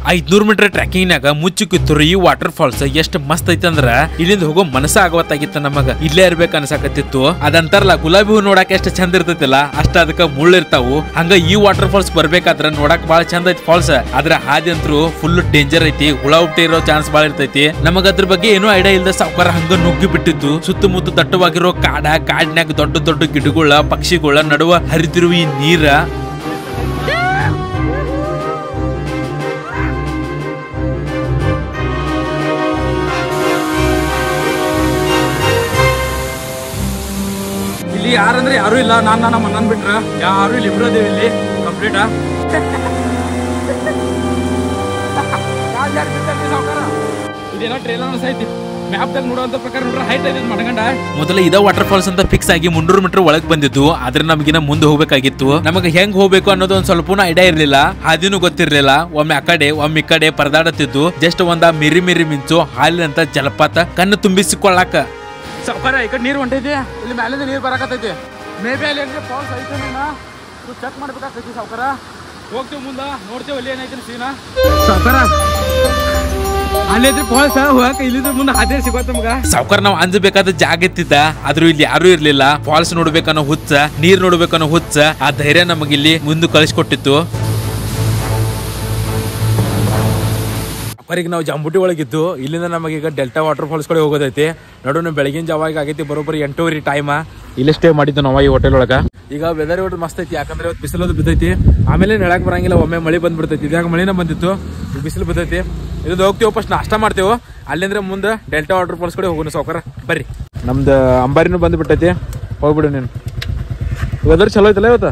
500 metre ಟ್ರೆಕಿಂಗ್ನಾಗ ಮುಚ್ಚು ಕಿತ್ತೂರು ಈ water falls ಎಷ್ಟ್ ಮಸ್ತ್ ಐತಿ ಅಂದ್ರ ಇಲ್ಲಿಂದ ಹೋಗೋ ಮನಸ್ಸ ಆಗವತ್ತಾಗಿತ್ತ ನಮಗ ಇಲ್ಲೇ ಇರ್ಬೇಕ ಅನ್ಸಾಕತ್ತಿತ್ತು ಅದಂತಾರಲ್ಲ ಗುಲಾಬಿ ಹೂ ನೋಡಕ್ ಎಷ್ಟ್ ಚಂದ ಇರ್ತೈತಿಲ್ಲ ಅಷ್ಟ ಅದಕ್ಕ ಮುಳ್ಳಿರ್ತಾವು ಹಂಗ ಈ ವಾಟರ್ ಫಾಲ್ಸ್ ಬರ್ಬೇಕಾದ್ರ ನೋಡಕ್ ಬಾಳ ಚಂದ ಐತಿ ಫಾಲ್ಸ್ ಆದ್ರ ಹಾದಿ ಅಂತೂ ಫುಲ್ ಡೇಂಜರ್ ಐತಿ ಹುಳ ಹುಟ್ಟಿ ಇರೋ ಚಾನ್ಸ್ ಬಾಳ ಇರ್ತೈತಿ ನಮಗ ಅದ್ರ ಬಗ್ಗೆ ಏನೋ ಐಡಿಯಾ ಇಲ್ದ ಸಾವ್ಕಾರ ಹಂಗ ನುಗ್ಗಿ ಬಿಟ್ಟಿದ್ದು ಸುತ್ತಮುತ್ತ ದಟ್ಟವಾಗಿರೋ ಕಾಡಿನಾಗ ದೊಡ್ಡ ದೊಡ್ಡ ಗಿಡಗಳ ಪಕ್ಷಿಗಳ ನಡುವ ಹರಿದಿರುವ ಈ ನೀರ ಇಲ್ಲಿ ಯಾರಂದ್ರೆ ಯಾರು ಇಲ್ಲ ನಾನು ನಮ್ಮ ಅಣ್ಣನ್ ಬಿಟ್ರ ಯಾರು ಇಲ್ಲಿ ಇಬ್ರದೇವಿ ಇಲ್ಲಿ ಕಂಪ್ಲೀಟ್ ಇದೇನೋ ಟ್ರೇಲರ್ ಐತಿ ಮ್ಯಾಪ್ ದಾಗ ನೋಡುವಂತ ಪ್ರಕಾರ ನೋಡ್ರೆ ಹೈಟ್ ಐತಿ ಮಡಗಂಡ ಮೊದಲ ಇದ ವಾಟರ್ ಫಾಲ್ಸ್ ಅಂತ ಫಿಕ್ಸ್ ಆಗಿ 300 ಮೀಟರ್ ಒಳಗ್ ಬಂದಿದ್ದು ಆದ್ರೆ ನಮಗಿನ ಮುಂದೆ ಹೋಗ್ಬೇಕಾಗಿತ್ತು ನಮಗೆ ಹೆಂಗ್ ಹೋಗ್ಬೇಕು ಅನ್ನೋದು ಒಂದ್ ಸ್ವಲ್ಪ ಐಡಿಯಾ ಇರ್ಲಿಲ್ಲ ಹಾದಿನೂ ಗೊತ್ತಿರ್ಲಿಲ್ಲ ಒಮ್ಮೆ ಆ ಕಡೆ ಒಮ್ಮೆ ಈ ಕಡೆ ಪರದಾಡತ್ತಿದ್ದು ಜಸ್ಟ್ ಒಂದ ಮಿರಿ ಮಿಂಚು ಹಾಲಿನಂತ ಜಲಪಾತ ಕಣ್ಣು ತುಂಬಿಸಿಕೊಳ್ಳಾಕ ಸಾವ್ಕಾರ ಈ ಕಡೆ ನೀರು ಹೊಂಟೈತಿ ಇಲ್ಲಿ ಮ್ಯಾಲಿಂದ ನೀರು ಬರಾಕತ್ತೈತಿ ಮೇ ಬಿ ಅಲ್ಲಿ ಏನ್ರಿ ಫಾಲ್ಸ್ ಐತೆ ಚೆಕ್ ಮಾಡ್ಬೇಕಾಗ್ತೈತಿ ಸಾವ್ಕಾರ ಹೋಗ್ತೀವಿ ಮುಂದ ನೋಡ್ತೇವೆ ಅಲ್ಲಿ ಏನೈತಿ ಸೀನಾ ಸಾವ್ಕಾರ ಅಲ್ಲೈತಿ ಫಾಲ್ಸ್ ಹೋಗಕ್ಕೆ ಇಲ್ಲಿಂದ ಮುಂದೆ ಹಾದಿ ಸಿಗೋತ್ ನಮಗ ಸಾವ್ಕಾರ ನಾವು ಅಂಜಬೇಕಾದ ಜಾಗ ಇತ್ತಿದ್ದ ಆದ್ರೂ ಇಲ್ಲಿ ಯಾರು ಇರ್ಲಿಲ್ಲ ಫಾಲ್ಸ್ ನೋಡ್ಬೇಕನ್ನೋ ಹುಚ್ಚ ನೀರ್ ನೋಡ್ಬೇಕನ್ನೋ ಹುಚ್ಚ ಆ ಧೈರ್ಯ ನಮಗಿಲ್ಲಿ ಮುಂದೆ ಕಳಿಸ್ಕೊಟ್ಟಿತ್ತು ಬರೀಗ ನಾವು ಜಂಬುಟಿ ಒಳಗಿದ್ದು ಇಲ್ಲಿಂದ ನಮಗೀಗ ಡೆಲ್ಟಾ ವಾಟರ್ ಫಾಲ್ಸ್ ಕಡೆ ಹೋಗೋದೈತಿ ನೋಡೋಣ ಬೆಳಗಿನ ಜಾವಾಗ ಆಗೈತಿ ಬರೋಬ್ಬರಿ 8:30 ಟೈಮ್ ಇಲ್ಲಿ ಸ್ಟೇ ಮಾಡಿದ್ದು ನಾವು ಈ ಹೋಟೆಲ್ ಒಳಗ ಈಗ ವೆದರ್ ಮಸ್ತ್ ಐತಿ ಯಾಕಂದ್ರೆ ಇವತ್ತು ಬಿಸಿಲೋದು ಬಿದ್ದೈತಿ ಆಮೇಲೆ ನೆಳಕ್ ಬರಂಗಿಲ್ಲ ಒಮ್ಮೆ ಮಳೆ ಬಂದ್ಬಿಡ್ತೈತಿ ಇದಾಗ ಮಳಿನ ಬಂದಿತ್ತು ಬಿಸಿಲು ಬಿದ್ದೈತಿ ಇದು ಹೋಗ್ತೀವಿ ಫಸ್ಟ್ ನಾಷ್ಟ ಮಾಡ್ತೇವೆ ಅಲ್ಲಿಂದ್ರೆ ಮುಂದೆ ಡೆಲ್ಟಾ ವಾಟರ್ ಫಾಲ್ಸ್ ಕಡೆ ಹೋಗೋಣ ಸಾವ್ಕಾರ ಬರ್ರಿ ನಮ್ದು ಅಂಬಾರಿನೂ ಬಂದ್ಬಿಟ್ಟೈತಿ ಹೋಗ್ಬಿಡು ನೀನು ವೆದರ್ ಚಲೋ ಐತಲ್ಲ ಇವತ್ತು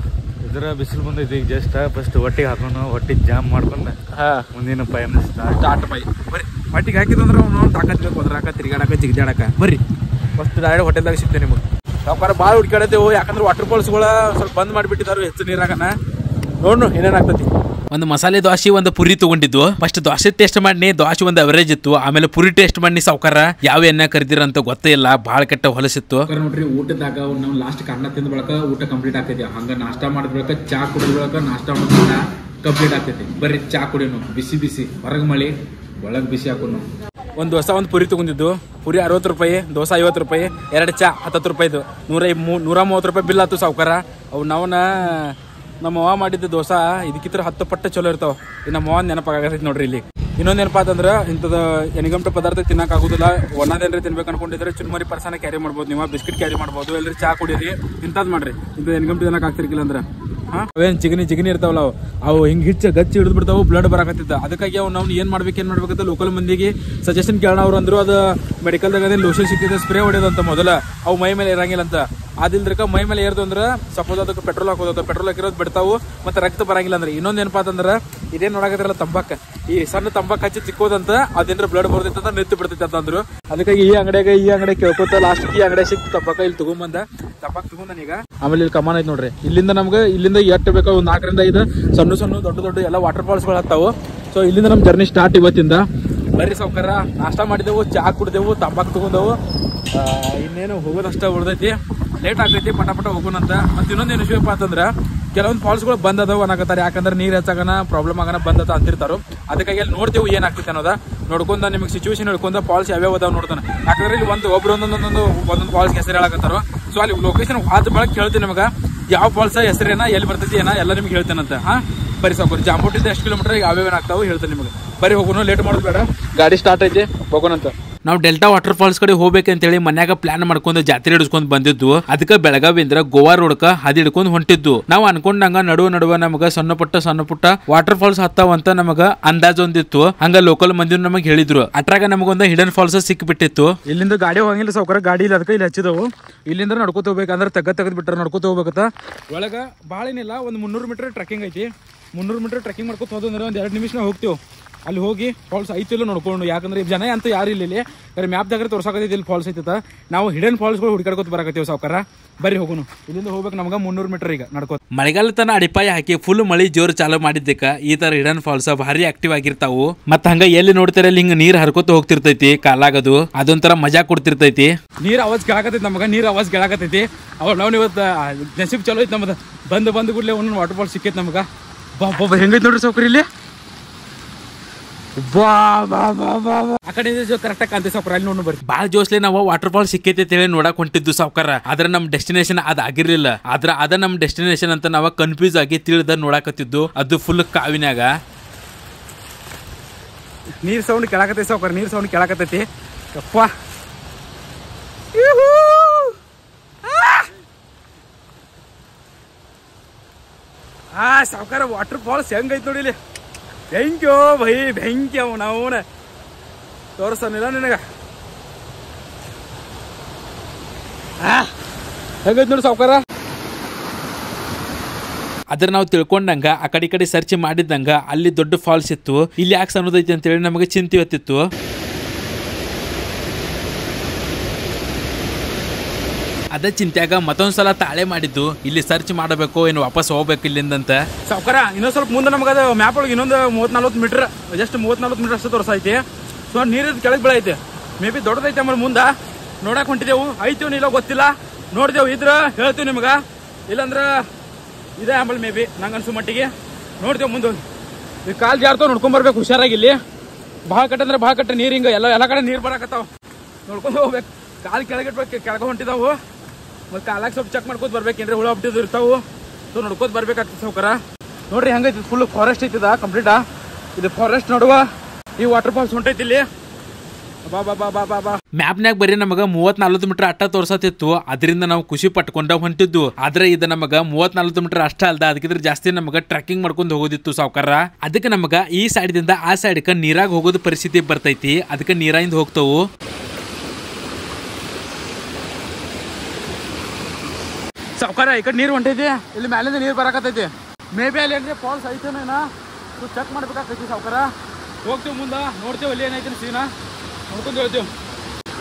ಇದರ ಬಿಸಿಲು ಬಂದೈತಿ ಈಗ ಜಸ್ಟ್ ಫಸ್ಟ್ ಹೊಟ್ಟಿಗೆ ಹಾಕೊಂಡು ಹೊಟ್ಟಿಗೆ ಜಾಮ್ ಮಾಡ್ಕೊಂಡು ಮುಂದಿನ ಪಯಣ ಸ್ಟಾರ್ಟ್ ಬೈ ಬರ್ರಿ ಹೊಟ್ಟಿಗೆ ಹಾಕಿದಂದ್ರೆ ನಾವು ತಾಕತ್ಬೇಕು ಹೋದ್ರಾಕ ತಿರ್ಗಾಡಕ ಜಿಗ್ದಾಡಕ ಬರ್ರಿ ಫಸ್ಟ್ ಡೈರೆಕ್ಟ್ ಹೋಟೆಲ್ದಾಗ ಸಿಗ್ತೇವೆ ನಿಮಗೆ ಸಾವ್ಕಾರ ಭಾಳ ಹುಡ್ಕಾಡತ್ತೇವು ಯಾಕಂದ್ರೆ ವಾಟರ್ ಫಾಲ್ಸ್ಗಳ ಸ್ವಲ್ಪ ಬಂದ್ ಮಾಡಿಬಿಟ್ಟಿದಾರು ಹೆಚ್ಚು ನೀರಾಗನ ನೋಡ್ನು ಏನೇನಾಗ್ತೈತಿ ಒಂದು ಮಸಾಲೆ ದೋಸೆ ಒಂದು ಪುರಿ ತಗೊಂಡಿದ್ದು ಫಸ್ಟ್ ದೋಸೆ ಟೇಸ್ಟ್ ಮಾಡಿ ದೋಸೆ ಒಂದು ಅವರೇಜ್ ಇತ್ತು ಆಮೇಲೆ ಪುರಿ ಟೇಸ್ಟ್ ಮಾಡಿ ಸಾವ್ಕಾರ ಯಾವ ಎಣ್ಣೆ ಕರಿದಿರ ಅಂತ ಗೊತ್ತೇ ಇಲ್ಲ ಭಾಳ ಕೆಟ್ಟ ಹೊಲಸಿತ್ತು ನೋಡ್ರಿ ಊಟದಾಗ ನಾವು ಲಾಸ್ಟ್ ಅನ್ನ ತಿಂದ ಬಳಕ ಊಟ ಕಂಪ್ಲೀಟ್ ಆಗ್ತೈತಿ ಹಂಗ ನಾಷ್ಟ ಮಾಡಿದ ಬಳಕ ಚಾ ಕುಡಿದ ಬಳಕ ನಾಷ್ಟ ಮಾಡೋದ್ರಿಂದ ಕಂಪ್ಲೀಟ್ ಆಗ್ತೈತಿ ಬರ್ರಿ ಚಾ ಕುಡಿಯೋನು ಬಿಸಿ ಬಿಸಿ ಹೊರಗೆ ಮಳಿ ಒಳಗ್ ಬಿಸಿ ಹಾಕೋನು ಒಂದು ದೋಸೆ ಒಂದು ಪುರಿ ತಗೊಂಡಿದ್ದು ಪುರಿ 60 ರೂಪಾಯಿ ದೋಸೆ 50 ರೂಪಾಯಿ 2 ಚಾ 10 ರೂಪಾಯಿದು 130 ರೂಪಾಯಿ ಬಿಲ್ ಆಯ್ತು ಸಾವ್ಕಾರ ಅವು ನಾವನ್ನ ನಮ್ಮ ಅವ್ವ ಮಾಡಿದ್ದ ದೋಸೆ ಇದಕ್ಕಿತ್ರ 10 ಪಟ್ಟು ಚಲೋ ಇರ್ತಾವ ನಮ್ಮ ಅವ್ವ ನೆನಪಾಗತೈತಿ ನೋಡ್ರಿ ಇಲ್ಲಿ ಇನ್ನೊಂದು ಏನಪ್ಪಾ ಅಂತಂದ್ರೆ ಇಂಥದ ಎನಿಗಂಟ ಪದಾರ್ಥ ತಿನ್ನಕ್ ಆಗುದಿಲ್ಲ ಒಂದೇನ್ರಿ ತಿನ್ಬೇಕು ಅನ್ಕೊಂಡಿದ್ರೆ ಚುರುಮರಿ ಪರ್ಸನ ಕ್ಯಾರಿ ಮಾಡ್ಬೋದು ನೀವು ಬಿಸ್ಕಿಟ್ ಕ್ಯಾರಿ ಮಾಡ್ಬೋದು ಎಲ್ಲರೂ ಚಾ ಕುಡಿಯರಿ ಇಂಥದ್ ಮಾಡ್ರಿ ಇಂಥದ್ದು ಎನಿಗಂಟ ತಿನ್ನಕ್ ಆಗ್ತಿರ್ಕಿಲ್ಲ ಅಂದ್ರೆ ಅವೇನ್ ಜಿಗನಿ ಇರ್ತಾವಲ್ಲ ಅವು ಹಿಂಗ್ ಗಚ್ಚಿ ಹಿಡಿದು ಬಿಡ್ತಾವು ಬ್ಲಡ್ ಬರಾಕತ್ತಿದ್ದ ಅದಕ್ಕಾಗಿ ನಾವು ಏನ್ ಮಾಡ್ಬೇಕಂತ ಲೋಕಲ್ ಮಂದಿಗೆ ಸಜೆಷನ್ ಕೇಳೋಣ ಅವ್ರು ಅಂದ್ರು ಅದು ಮೆಡಿಕಲ್ದಾಗ ಲೋಷನ್ ಸಿಕ್ಕಿದೆ ಸ್ಪ್ರೇ ಹೊಡೆಯೋದಂತ ಮೊದಲ ಅವು ಮೈ ಮೇಲೆ ಇರಂಗಿಲ್ಲ ಅಂತ ಅದಿಲ್ದ್ರಕ ಮೈ ಮೇಲೆ ಏರ್ದು ಅಂದ್ರೆ ಸಪೋಸ್ ಅದಕ್ಕೆ ಪೆಟ್ರೋಲ್ ಹಾಕೋದು ಪೆಟ್ರೋಲ್ ಹಾಕಿರೋದು ಬಿಡ್ತಾವು ಮತ್ತೆ ರಕ್ತ ಬರಂಗಿಲ್ಲ ಅಂದ್ರೆ ಇನ್ನೊಂದ್ ಏನಪ್ಪಾ ಅಂತಂದ್ರೆ ಇದೇನ್ ನೋಡಕತ್ತಿರಲ್ಲ ತಂಬಾಕ ಈ ಸಣ್ಣ ತಂಬಾಕ್ ಹಚ್ಚಿ ಚಿಕ್ಕೋದಂತ ಅದೇನ್ರ ಬ್ಲಡ್ ಬರ್ತೈತೆ ಅಂತ ನಿಂತು ಬಿಡ್ತೈತೆ ಅಂತ ಅಂದ್ರು ಅದಕ್ಕಾಗಿ ಈ ಅಂಗಡಿ ಕೇಳ್ಕೊತ ಲಾಸ್ಟ್ ಈ ಅಂಗಡಿ ಸಿಕ್ತು ತಂಬಾಕ ಇಲ್ಲಿ ತಗೊಂಬಂದ ತಂಬಾಕ್ ತಗೊಂಡನೀಗ ಆಮೇಲೆ ಇಲ್ಲಿ ಕಮಾನ್ ಐತಿ ನೋಡ್ರಿ ಇಲ್ಲಿಂದ ನಮ್ಗೆ ಇಲ್ಲಿಂದ ಎಷ್ಟು ಬೇಕು ಒಂದು 4 ರಿಂದ 5 ಸಣ್ಣ ದೊಡ್ಡ ಎಲ್ಲ ವಾಟರ್ ಫಾಲ್ಸ್ ಗಳು ಹತ್ತಾವು ಸೊ ಇಲ್ಲಿಂದ ನಮ್ ಜರ್ನಿ ಸ್ಟಾರ್ಟ್ ಇವತ್ತಿಂದ ಬರ್ರಿ ಸಾವ್ಕಾರ ನಾಷ್ಟ ಮಾಡಿದೆವು ಚಾ ಕುಡಿದೆವು ತಂಬಾಕ್ ತಗೊಂಡೆವು ಇನ್ನೇನು ಹೋಗೋದಷ್ಟ ಉಳ್ದೈತಿ ಲೇಟ್ ಆಗ್ತೈತಿ ಪಟ ಹೋಗೋಣಂತ ಮತ್ತೆ ಇನ್ನೊಂದೇನು ವಿಷಯಪ್ಪ ಅಂತಂದ್ರೆ ಕೆಲವೊಂದು ಫಾಲ್ಸ್ಗಳು ಬಂದ್ ಅದಾವ ಅನ್ನಕತ್ತಾರೆ ಯಾಕಂದ್ರೆ ನೀರ್ ಹೆಚ್ಚಾಗನ ಪ್ರಾಬ್ಲಮ್ ಆಗನ ಬಂದತ ಅಂತಿರ್ತಾರೋ ಅದಕ್ಕಾಗಿ ಅಲ್ಲಿ ನೋಡ್ತೇವೆ ಏನಾಗ್ತೈತೆ ಅನ್ನೋದ ನೋಡ್ಕೊಂಡ ನಿಮಗೆ ಸಿಚುವೇಶನ್ ಹಿಡ್ಕೊಂಡ ಫಾಲ್ಸ್ ಯಾವ್ಯಾವ ಅದಾವ ನೋಡ್ತಾನೆ ಯಾಕಂದ್ರೆ ಇಲ್ಲಿ ಒಂದೊಂದು ಫಾಲ್ಸ್ ಹೆಸರು ಹೇಳಕತ್ತಾರೋ ಸೊ ಅಲ್ಲಿ ಲೊಕೇಶನ್ ಆದ ಬಳಕ ಹೇಳ್ತೀನಿ ನಿಮಗೆ ಯಾವ ಫಾಲ್ಸ್ ಹೆಸರೇನ ಎಲ್ಲಿ ಬರ್ತೈತಿ ಏನ ಎಲ್ಲ ನಿಮ್ಗೆ ಹೇಳ್ತೇನಂತ ಬರೀ ಸಾಕು ಜಾಂಬೂಟಿಂದ ಎಷ್ಟು ಕಿಲೋಮೀಟರ್ ಯಾವ್ಯಾವ ಹೇಳ್ತೇನೆ ನಿಮಗೆ ಬರೀ ಹೋಗೋಣ ಲೇಟ್ ಮಾಡೋದು ಬೇಡ ಗಾಡಿ ಸ್ಟಾರ್ಟ್ ಐತಿ ಹೋಗೋಣಂತ ನಾವು ಡೆಲ್ಟಾ ವಾಟರ್ ಫಾಲ್ಸ್ ಕಡೆ ಹೋಗ್ಬೇಕಂತೇಳಿ ಮನ್ಯಾಗ ಪ್ಲಾನ್ ಮಾಡ್ಕೊಂಡು ಜಾತ್ರೆ ಹಿಡಿಸ್ಕೊಂಡ್ ಬಂದಿದ್ದು ಅದಕ್ಕೆ ಬೆಳಗಾವಿಂದ್ರ ಗೋವಾ ರೋಡ್ಕ ಹಾದಿ ಹಿಡ್ಕೊಂಡು ಹೊಂಟಿದ್ದು ನಾವು ಅನ್ಕೊಂಡಂಗ ನಡುವ ನಮಗ ಸಣ್ಣ ಪುಟ್ಟ ವಾಟರ್ ಫಾಲ್ಸ್ ಹತ್ತಾವಂತ ನಮಗ ಅಂದಾಜ್ ಒಂದಿತ್ತು ಹಂಗ ಲೋಕಲ್ ಮಂದಿ ನಮಗ್ ಹೇಳಿದ್ರು ಅಟ್ರಾಗ ನಮಗೊಂದ ಹಿಡನ್ ಫಾಲ್ಸ್ ಸಿಕ್ಬಿಟ್ಟಿತ್ತು ಇಲ್ಲಿಂದ ಗಾಡಿ ಹೋಗಂಗಿಲ್ಲ ಸಾವ್ಕಾರ ಗಾಡಿ ಇಲ್ಲ ಅದಕ್ಕೆ ಇಲ್ಲಿ ಹಚ್ಚಿದವು ಇಲ್ಲಿಂದ ನಡ್ಕೋತ ಹೋಗ್ಬೇಕಂದ್ರೆ ತೆಗದ್ ಬಿಟ್ಟಾರ ನಡ್ಕೋತ ಹೋಗ್ಬೇಕತ್ತ ಒಳಗ ಭಾಳ ಏನಿಲ್ಲ ಒಂದು 300 ಮೀಟರ್ ಟ್ರೆಕಿಂಗ್ ಐತಿ 300 ಮೀಟರ್ ಟ್ರೆಕಿಂಗ್ ಮಾಡ್ಕೋತ ಹೋದಂದ್ರೆ ಒಂದು 2 ನಿಮಿಷ ಹೋಗ್ತೀವಿ ಅಲ್ಲಿ ಹೋಗಿ ಫಾಲ್ಸ್ ಐತಿಲ್ಲ ನೋಡ್ಕೊಂಡು ಯಾಕಂದ್ರೆ ಜನ ಅಂತ ಯಾರು ಇಲ್ಲಿ ಕರೆ ಮ್ಯಾಪ್ದಾಗ ತೋರ್ಸಾಕತ್ತೈತಿ ಇಲ್ಲಿ ಫಾಲ್ಸ್ ಐತದ ನಾವು ಹಿಡನ್ ಫಾಲ್ಸ್ಗಳು ಹುಡುಕಾಡ್ಕೊತ ಬರಾಕತ್ತೀವಿ ಸಾವ್ಕಾರ ಬರ್ರಿ ಹೋಗೋಣ ಇಲ್ಲಿಂದ ಹೋಗ್ಬೇಕು ನಮ್ಗೆ 300 ಮೀಟರ್ ಈಗ ನಡ್ಕೋತ ಮಳೆಗಾಲ ತನ ಅಡಿಪಾಯ ಹಾಕಿ ಫುಲ್ ಮಳಿ ಜೋರ್ ಚಾಲು ಮಾಡಿದ್ದಕ್ಕ ಈ ತರ ಹಿಡನ್ ಫಾಲ್ಸ್ ಭಾರಿ ಆಕ್ಟಿವ್ ಆಗಿರ್ತಾವು ಮತ್ತ ಹಂಗ ಎಲ್ಲಿ ನೋಡ್ತಾರೆ ಹಿಂಗ ನೀರ್ ಹರ್ಕೋತ ಹೋಗ್ತಿರ್ತೈತಿ ಕಾಲಾಗದು ಅದೊಂಥರ ಮಜಾ ಕೊಡ್ತಿರ್ತೈತಿ ನೀರ್ ಅವಾಜ್ ಕೇಳಾಕತೈತಿ ನಮಗ ನೀರ್ ಅವಾಜ್ ಕೇಳಾಕತೈತಿ ನಾವು ಇವತ್ತು ನಸೀಬ್ ಚಲೋ ಐತಿ ನಮ್ದು ಬಂದು ಕೂಡಲೇ ಒಂದೊಂದು ವಾಟರ್ ಫಾಲ್ಸ್ ಸಿಕ್ಕೈತಿ ನಮಗ ಹೆಂಗೈತಿ ನೋಡ್ರಿ ಸಾವ್ಕಾರ ಇಲ್ಲಿ ಆ ಕಡೆ ಕರೆಕ್ಟ್ ಆಗಿ ಕಾಂತಿ ಸಾವ್ಕಾರ ಅಲ್ಲಿ ನೋಡ್ ಬರ್ರಿ. ಬಾಳ ಜೋಸ್ಲೆ ನಾವು ವಾಟರ್ ಫಾಲ್ ಸಿಕ್ಕೈತಿ ಅಂತ ಹೇಳಿ ನೋಡಕ್ ಹೊಂಟಿದ್ದು ಸಾವ್ಕಾರ. ಆದ್ರೆ ನಮ್ ಡೆಸ್ಟಿನೇಷನ್ ಅದ್ ಆಗಿರ್ಲಿಲ್ಲ. ಆದ್ರ ಅದ ನಮ್ ಡೆಸ್ಟಿನೇಷನ್ ಅಂತ ನಾವ ಕನ್ಫ್ಯೂಸ್ ಆಗಿ ತಿಳಿದ ನೋಡಾಕತ್ತಿದ್ದು. ಅದು ಫುಲ್ ಕಾವಿನ್ಯಾಗ ನೀರ್ ಸೌಂಡ್ ಕೆಳಕತ್ತೈತಿ ಸಾವ್ಕಾರ, ನೀರ್ ಸೌಂಡ್ ಕೆಳಕತ್ತೈತಿ. ಯಪ್ಪ ಸಾವ್ಕಾರ ವಾಟರ್ ಫಾಲ್ಸ್ ಹೆಂಗೈತಿ ನೋಡಿ ಇಲ್ಲಿ. ಬೆಂಕ್ಯೋ ಭೈ ಬೆಂಕಿ ಅವ ನಾವು ತೋರ್ಸನಿಲ್ಲ ನಿನಗ. ಹೆಂಗೈತಿ ನೋಡಿ ಸಾವ್ಕಾರ. ಅದ್ರ ನಾವು ತಿಳ್ಕೊಂಡಂಗ ಆ ಕಡೆ ಸರ್ಚ್ ಮಾಡಿದಂಗ ಅಲ್ಲಿ ದೊಡ್ಡ ಫಾಲ್ಸ್ ಇತ್ತು. ಇಲ್ಲಿ ಯಾಕೆ ಸಣ್ಣದೈತಿ ಅಂತ ಹೇಳಿ ನಮಗೆ ಚಿಂತೆ ಹೊತ್ತಿತ್ತು. ಅದ ಚಿಂತ್ಯಾಗ ಮತ್ತೊಂದ್ಸಲ ತಾಳೆ ಮಾಡಿದ್ದು ಇಲ್ಲಿ ಸರ್ಚ್ ಮಾಡಬೇಕು ಏನು ವಾಪಸ್ ಹೋಗ್ಬೇಕು ಇಲ್ಲಿಂದಂತ. ಸಾವ್ಕಾರ ಇನ್ನೊಂದ್ ಸ್ವಲ್ಪ ಮುಂದೆ ನಮಗ ಮ್ಯಾಪ್ ಒಳಗೆ ಇನ್ನೊಂದು 30-40 ಮೀಟರ್, ಜಸ್ಟ್ 30-40 ಮೀಟರ್ ಅಷ್ಟು ತೋರಿಸೈತಿ. ಸೊ ನೀರಿದ ಕೆಳಗೆ ಬೀಳೈತಿ. ಮೇ ಬಿ ದೊಡ್ಡದೈತಿ ಆಮೇಲೆ ಮುಂದೆ ನೋಡಕ್ ಹೊಂಟಿದೆವು. ಐತಿವ್ ಇಲ್ಲ ಗೊತ್ತಿಲ್ಲ, ನೋಡ್ದೇವು ಇದ್ರ ಹೇಳ್ತೀವಿ ನಿಮ್ಗ, ಇಲ್ಲಾಂದ್ರ ಇದೆ ಆಮೇಲೆ ಮೇ ಬಿ ನಂಗೆ ಅನ್ಸೋ ಮಟ್ಟಿಗೆ ನೋಡ್ತೇವೆ ಮುಂದೆ. ಈ ಕಾಲ್ ಜಾರ್ತಾವ ನೋಡ್ಕೊಂಡ್ ಬರ್ಬೇಕು ಹುಷಾರಾಗಿ. ಇಲ್ಲಿ ಭಾಳ ಕಟ್ಟ ಅಂದ್ರೆ ಭಾಳ ಕಟ್ಟ ನೀರು ಹಿಂಗ ಎಲ್ಲ ಕಡೆ ನೀರು ಬರಾಕತ್ತಾವ, ನೋಡ್ಕೊಂಡು ಹೋಗ್ಬೇಕು. ಕಾಲ್ ಕೆಳಗಿಟ್ಬೇಕು, ಕೆಳಗ ಹೊಂಟಿದಾವು. ಮತ್ತೆ ಕಾಲಾಗ ಸ್ವಲ್ಪ ಚೆಕ್ ಮಾಡ್ಕೋತ ಬರ್ಬೇಕೇನ್ರಿ, ಹುಳ ಹಬ್ಬಿದ್ದು ಇರ್ತಾವು. ಸೊ ನೋಡ್ಕೋತ ಬರ್ಬೇಕಾಗ್ತದೆ ಸಾವ್ಕಾರ. ನೋಡ್ರಿ ಹೆಂಗೈತಿ, ಫುಲ್ ಫಾರೆಸ್ಟ್ ಐತಿದ ಕಂಪ್ಲೀಟಾ. ಇದು ಫಾರೆಸ್ಟ್ ನೋಡುವ ಈ ವಾಟರ್ ಫಾಲ್ಸ್ ಹೊಂಟೈತಿ ಇಲ್ಲಿ. ಮ್ಯಾಪ್ನಾಗ ಬರೀ ನಮಗ 30-40 ಮೀಟರ್ ಅಟ್ಟ ತೋರ್ಸತಿತ್ತು. ಅದರಿಂದ ನಾವು ಖುಷಿ ಪಟ್ಕೊಂಡ ಹೊಂಟಿದ್ದು. ಆದ್ರೆ ಇದು ನಮಗ 30-40 ಮೀಟರ್ ಅಷ್ಟ ಅಲ್ದ, ಅದಕ್ಕಿದ್ರೆ ಜಾಸ್ತಿ ನಮಗ ಟ್ರೆಕ್ಕಿಂಗ್ ಮಾಡ್ಕೊಂಡು ಹೋಗೋದಿತ್ತು ಸಾವ್ಕಾರ. ಅದಕ್ಕೆ ನಮಗ ಈ ಸೈಡ್ದಿಂದ ಆ ಸೈಡ್ಕ ನೀರಾಗ ಹೋಗೋದು ಪರಿಸ್ಥಿತಿ ಬರ್ತೈತಿ. ಅದಕ್ಕೆ ನೀರಾಯಿಂದ ಹೋಗ್ತಾವು. ಸಾವ್ಕಾರ ಈ ಕಡೆ ನೀರು ಹೊಂಟೈತಿ, ಇಲ್ಲಿ ಮ್ಯಾಲಿಂದ ನೀರು ಬರಾಕತ್ತೈತಿ. ಮೇ ಬಿ ಅಲ್ಲಿ ಏನ್ರಿ ಫಾಲ್ಸ್ ಐತೇನೋ ಚೆಕ್ ಮಾಡ್ಬೇಕಾಗ್ತೈತಿ ಸಾವ್ಕಾರ. ಹೋಗ್ತೀವಿ ಮುಂದೆ, ನೋಡ್ತೇವೆ ಅಲ್ಲಿ ಏನೈತಿ ಸೀನಾ, ನೋಡ್ಕೊಂಡು ಹೇಳ್ತೇವೆ.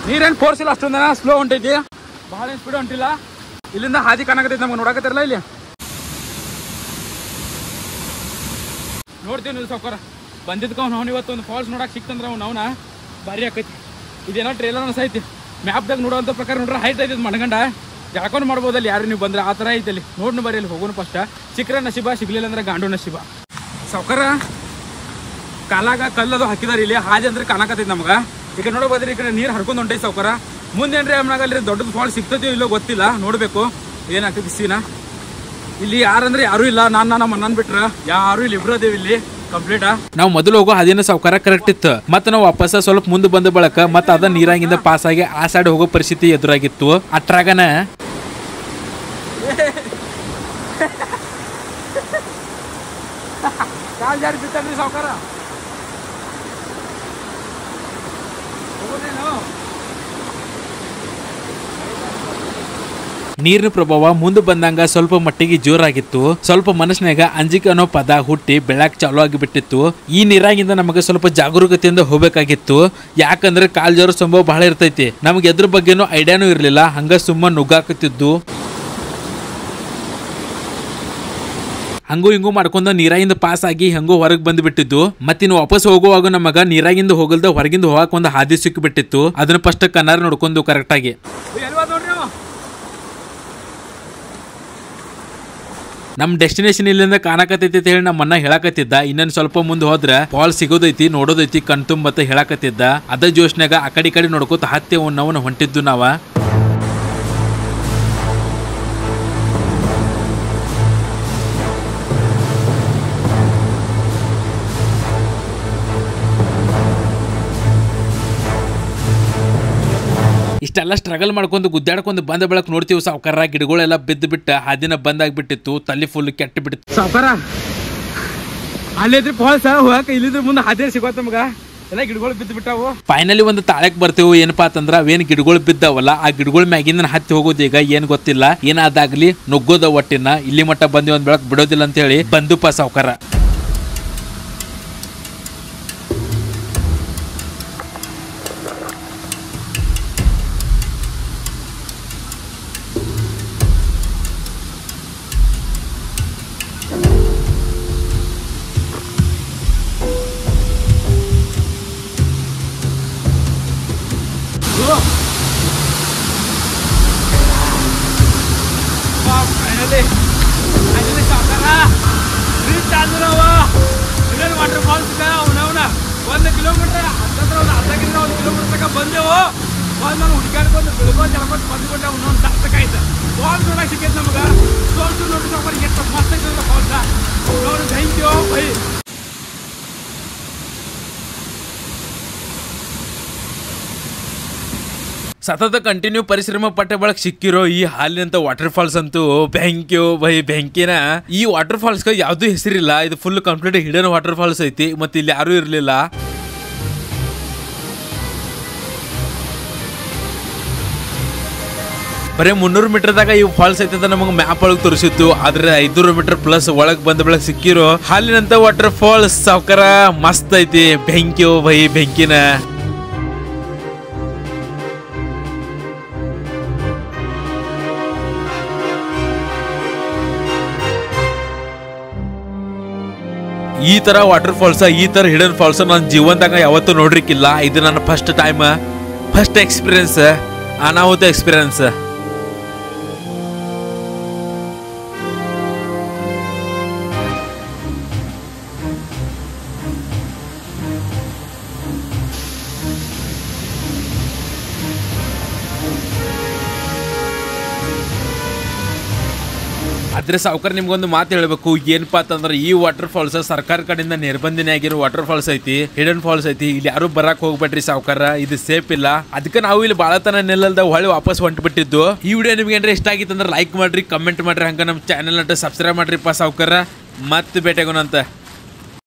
ನೀರೇನು ಫೋರ್ಸ್ ಇಲ್ಲ, ಅಷ್ಟೊಂದ ಸ್ಲೋ ಹೊಂಟೈತಿ, ಭಾಳ ಏನು ಸ್ಪೀಡ್ ಹೊಂಟಿಲ್ಲ. ಇಲ್ಲಿಂದ ಹಾದಿ ಕಾಣಕತ್ತೈತಿ ನಮ್ಗೆ, ನೋಡಕತ್ತಿರಲ್ಲ ಇಲ್ಲಿ. ನೋಡ್ತೀವಿ ನೀವು ಸಾವ್ಕಾರ. ಬಂದಿದ್ಕ ನಾವು ಇವತ್ತು ಒಂದು ಫಾಲ್ಸ್ ನೋಡಕ್ಕೆ ಸಿಕ್ತಂದ್ರೆ ಅವ್ನ ಭಾರಿ ಆಕೈತಿ. ಇದೇನೋ ಟ್ರೇಲರ್ ಅನ್ಸೈತಿ. ಮ್ಯಾಪ್ದಾಗ ನೋಡೋಂಥ ಪ್ರಕಾರ ನೋಡ್ರೆ ಹೈಟ್ ಐತಿ ಮಣಗಂಡ, ಜಾಕೊಂಡು ಮಾಡ್ಬೋದಲ್ಲಿ ಯಾರು ನೀವು ಬಂದ್ರೆ. ಆ ಥರ ಐತಿ ಅಲ್ಲಿ. ನೋಡ್ನು ಬರೀ ಅಲ್ಲಿ ಹೋಗೋಣ ಫಸ್ಟ್. ಸಿಕ್ಕರೆ ನಶೀಬ, ಸಿಗ್ಲಿಲ್ಲ ಅಂದ್ರೆ ಗಾಂಡು ನಶೀಬ ಸಾವ್ಕಾರ. ಕಾಲಾಗ ಕಲ್ಲದು ಹಾಕಿದಾರೆ ಇಲ್ಲಿ, ಹಾದಿ ಅಂದ್ರೆ ಕಾಣಕತ್ತೈತಿ ನಮ್ಗೆ. ಈ ಕಡೆ ನೋಡೋಬೋದ್ರಿ, ಈ ಕಡೆ ನೀರು ಹರ್ಕೊಂಡು ಹೊಂಟೈತಿ ಸಾವ್ಕಾರ. ಮುಂದೇನ್ರಿ ಆಮ್ನಾಗಲ್ರಿ ದೊಡ್ಡದು ಫಾಲ್ಸ್ ಸಿಗ್ತೈತಿ ಇಲ್ಲೋ ಗೊತ್ತಿಲ್ಲ, ನೋಡಬೇಕು ಏನಾಗ್ತೈತಿ ಸೀನಾ. ಇಲ್ಲಿ ಯಾರಂದ್ರೆ ಯಾರು ಇಲ್ಲ, ನಮ್ಮ ಅಣ್ಣನ್ ಬಿಟ್ರ ಯಾರು ಇಲ್ಲಿ, ಇಬ್ರದೇವಿ ಇಲ್ಲಿ ಕಂಪ್ಲೀಟಾ. ನಾವು ಮೊದಲು ಹೋಗೋ ಹಾದಿನ ಸಾವ್ಕಾರ ಕರೆಕ್ಟ್ ಇತ್ತು. ಮತ್ತೆ ನಾವು ವಾಪಸ್ ಸ್ವಲ್ಪ ಮುಂದೆ ಬಂದ ಬಳಕ ಮತ್ತೆ ಅದ ನೀರಾಗಿಂದ ಪಾಸ್ ಆಗಿ ಆ ಸೈಡ್ ಹೋಗೋ ಪರಿಸ್ಥಿತಿ ಎದುರಾಗಿತ್ತು. ಅಟ್ರಾಗನ ಕಾಲ್ ಜಾರಿ ಬಿತ್ತಲ್ರಿ ಸಾವ್ಕಾರ. ನೀರಿನ ಪ್ರಭಾವ ಮುಂದೆ ಬಂದಂಗ ಸ್ವಲ್ಪ ಮಟ್ಟಿಗೆ ಜೋರಾಗಿತ್ತು. ಸ್ವಲ್ಪ ಮನಸ್ಸಿನಾಗ ಅಂಜಿಕೆ ಅನ್ನೋ ಪದ ಹುಟ್ಟಿ ಬೆಳಕ್ ಚಾಲು ಆಗಿಬಿಟ್ಟಿತ್ತು. ಈ ನೀರಾಗಿಂದ ನಮಗೆ ಸ್ವಲ್ಪ ಜಾಗರೂಕತೆಯಿಂದ ಹೋಗ್ಬೇಕಾಗಿತ್ತು. ಯಾಕಂದ್ರೆ ಕಾಲ್ ಜಾರೋ ಸಂಭವ ಬಹಳ ಇರ್ತೈತಿ. ನಮ್ಗೆ ಎದ್ರ ಬಗ್ಗೆನೂ ಐಡಿಯಾನೂ ಇರ್ಲಿಲ್ಲ, ಹಂಗ ಸುಮ್ಮ ನುಗ್ಗಾಕತ್ತಿದ್ದು. ಹಂಗೂ ಹಿಂಗೂ ಮಾಡ್ಕೊಂಡ ನೀರಾಗಿಂದ ಪಾಸ್ ಆಗಿ ಹಂಗೂ ಹೊರಗೆ ಬಂದ್ಬಿಟ್ಟಿದ್ದು. ಮತ್ತಿನ್ನು ವಾಪಸ್ ಹೋಗುವಾಗ ನಮಗ ನೀರಾಗಿಂದ ಹೋಗಲ್ದ ಹೊರಗಿಂದ ಹೋಗಕ್ ಒಂದು ಹಾದಿ ಸಿಕ್ಕಿಬಿಟ್ಟಿತ್ತು. ಅದನ್ನ ಫಸ್ಟ್ ಕನ್ನಡ ನೋಡ್ಕೊಂಡು ಕರೆಕ್ಟ್ ಆಗಿ. ನಮ್ ಡೆಸ್ಟಿನೇಷನ್ ಇಲ್ಲಿಂದ ಕಾಣಕತ್ತೈತಿ ಅಂತ ಹೇಳಿ ನಮ್ಮ ಅಣ್ಣ ಹೇಳಕತ್ತಿದ್ದ. ಇನ್ನೊಂದ್ ಸ್ವಲ್ಪ ಮುಂದೆ ಹೋದ್ರ ಫಾಲ್ಸ್ ಸಿಗೋದೈತಿ, ನೋಡೋದೈತಿ ಕಣ್ತುಂಬ ಮತ್ತೆ ಹೇಳಕತ್ತಿದ್ದ. ಅದ ಜೋಶ್ನಾಗ ಆ ಕಡೆ ನೋಡ್ಕೋತ ಹತ್ತಿ ಅವನ್ನ ಹೊಂಟಿದ್ದು ನಾವ. ಇಷ್ಟೆಲ್ಲ ಸ್ಟ್ರಗಲ್ ಮಾಡ್ಕೊಂಡು ಗುದ್ದಾಡ್ಕೊಂಡು ಬಂದ ಬೆಳಕ್ ನೋಡ್ತೀವಿ ಸಾವ್ಕಾರ, ಗಿಡಗಳೆಲ್ಲ ಬಿದ್ದು ಬಿಟ್ಟ ಹಾದಿನ ಬಂದಾಗ್ಬಿಟ್ಟಿತ್ತು. ತಲೆ ಫುಲ್ ಕೆಟ್ಟ ಬಿಟ್ಟಿತ್ತು ಸಾವ್ಕಾರ. ಅಲ್ಲಿದ್ರೆ ಫಾಲ್ಸ್ ಹೋಗಕ್ಕೆ ಇಲ್ಲಿದ್ರೆ ಮುಂದೆ ಹಾದಿ ಸಿಗೋತ ನಮಗ, ಎಲ್ಲ ಗಿಡಗಳು ಬಿದ್ದು ಬಿಟ್ಟಾವು. ಫೈನಲಿ ಒಂದು ತಾಳಕ್ ಬರ್ತೇವೆ. ಏನಪ್ಪಾ ಅಂತಂದ್ರ ಅವೇನ್ ಗಿಡಗಳು ಬಿದ್ದಾವಲ್ಲ, ಆ ಗಿಡಗಳ ಮ್ಯಾಗಿಂದ ಹತ್ತಿ ಹೋಗೋದು ಈಗ ಏನ್ ಗೊತ್ತಿಲ್ಲ. ಏನಾದಾಗ್ಲಿ ನುಗ್ಗೋದ ಒಟ್ಟಿನ ಇಲ್ಲಿ ಮಟ್ಟ ಬಂದಿ ಒಂದ್ ಬೆಳಕ್ ಬಿಡೋದಿಲ್ಲ ಅಂತ ಹೇಳಿ ಬಂದುಪ್ಪ ಸಾವ್ಕಾರ. Finally, ಸಾವ್ಕಾರ ರೀಚ್ ಆದ್ರು. ಬಂದೇವು ನಾನು ಹುಡುಕಾಡ್ಕೊಂಡು ಬೆಳ್ಕೊಂಡು ಜಡ್ಕೊಂಡು ಬಂದ್ಕೊಂಡೆ ಇನ್ನೊಂದು ಸಾರ್ಥಕಾಯ್ತು ಫಾಲ್ಸ್ ನೋಡಕ್ಕೆ ಸಿಕ್ಕೈತೆ ನಮ್ಗೆ ಫಾಲ್ಸ್ ನೋಡಿ ಸಾವ್ಕಾರ ಎಷ್ಟು ಮಸ್ತ್ ಆಗ್ತದೆ ಫಾಲ್ಸ ನೋಡಿ ಥ್ಯಾಂಕ್ ಯು ಬೈ ಸತತ ಕಂಟಿನ್ಯೂ ಪರಿಶ್ರಮ ಪಟ್ಟ ಬಳಕ ಸಿಕ್ಕಿರೋ ಈ ಹಾಲಿನಂತ ವಾಟರ್ ಫಾಲ್ಸ್ ಅಂತೂ ಬ್ಯಾಂಕ್ಯೋ ಬೈ ಬ್ಯಾಂಕಿನ ಈ ವಾಟರ್ ಫಾಲ್ಸ್ಗೆ ಯಾವ್ದು ಹೆಸರಿಲ್ಲ ಇದು full complete hidden water falls ಐತಿ ಮತ್ತೆ ಇಲ್ಲಿ ಯಾರು ಇರ್ಲಿಲ್ಲ ಬರೀ 300 ಮೀಟರ್ದಾಗ ಈ ಫಾಲ್ಸ್ ಐತೆ ಅಂತ ನಮಗೆ ಮ್ಯಾಪ್ ಒಳಗೆ ತೋರಿಸಿತ್ತು ಆದ್ರೆ 500 ಮೀಟರ್ ಪ್ಲಸ್ ಒಳಗ್ ಬಂದ ಬೆಳಕ್ ಸಿಕ್ಕಿರೋ ಹಾಲಿನಂತ ವಾಟರ್ ಫಾಲ್ಸ್ ಸಾವ್ಕಾರ ಮಸ್ತ್ ಐತಿ ಬೆಂಕಿಯೋ ಬೈ ಬೆಂಕಿನ ಈ ತರ ವಾಟರ್ ಫಾಲ್ಸ್ ಈ ತರ ಹಿಡನ್ ಫಾಲ್ಸ್ ನನ್ನ ಜೀವನದಾಗ ಯಾವತ್ತೂ ನೋಡ್ರಿಕ್ಕಿಲ್ಲ ಇದು ನನ್ನ ಫಸ್ಟ್ ಟೈಮ್ ಫಸ್ಟ್ ಎಕ್ಸ್ಪೀರಿಯನ್ಸ್ ಅನಾಹುತ ಎಕ್ಸ್ಪೀರಿಯನ್ಸ್ ಆದ್ರೆ ಸಾವ್ಕಾರ ನಿಮ್ಗೊಂದು ಮಾತು ಹೇಳ್ಬೇಕು ಏನಪ್ಪಾ ಅಂತಂದ್ರೆ ಈ ವಾಟರ್ ಫಾಲ್ಸ್ ಸರ್ಕಾರ ಕಡೆಯಿಂದ ನಿರ್ಬಂಧನೆ ಆಗಿರೋ ವಾಟರ್ ಫಾಲ್ಸ್ ಐತಿ ಹಿಡನ್ ಫಾಲ್ಸ್ ಐತಿ ಇಲ್ಲಿ ಯಾರು ಬರಕ್ ಹೋಗ್ಬೇಡ್ರಿ ಸಾವ್ಕಾರ ಇದು ಸೇಫ್ ಇಲ್ಲ ಅದಕ್ಕೆ ನಾವು ಇಲ್ಲಿ ಬಾಳತನ ನಿಲ್ಲಲ್ದ ಹೊಳ್ಳಿ ವಾಪಸ್ ಹೊಂಟ್ಬಿಟ್ಟಿದ್ದು ಈ ವಿಡಿಯೋ ನಿಮ್ಗೆ ಏನಾರ ಇಷ್ಟ ಆಗಿತ್ತು ಅಂದ್ರೆ ಲೈಕ್ ಮಾಡ್ರಿ ಕಮೆಂಟ್ ಮಾಡ್ರಿ ಹಂಗ ನಮ್ಮ ಚಾನೆಲ್ ಸಬ್ಸ್ಕ್ರೈಬ್ ಮಾಡ್ರಿಪ್ಪ ಸಾವ್ಕಾರ ಮತ್ತೆ ಭೇಟಿಯಾಗೋಣಂತ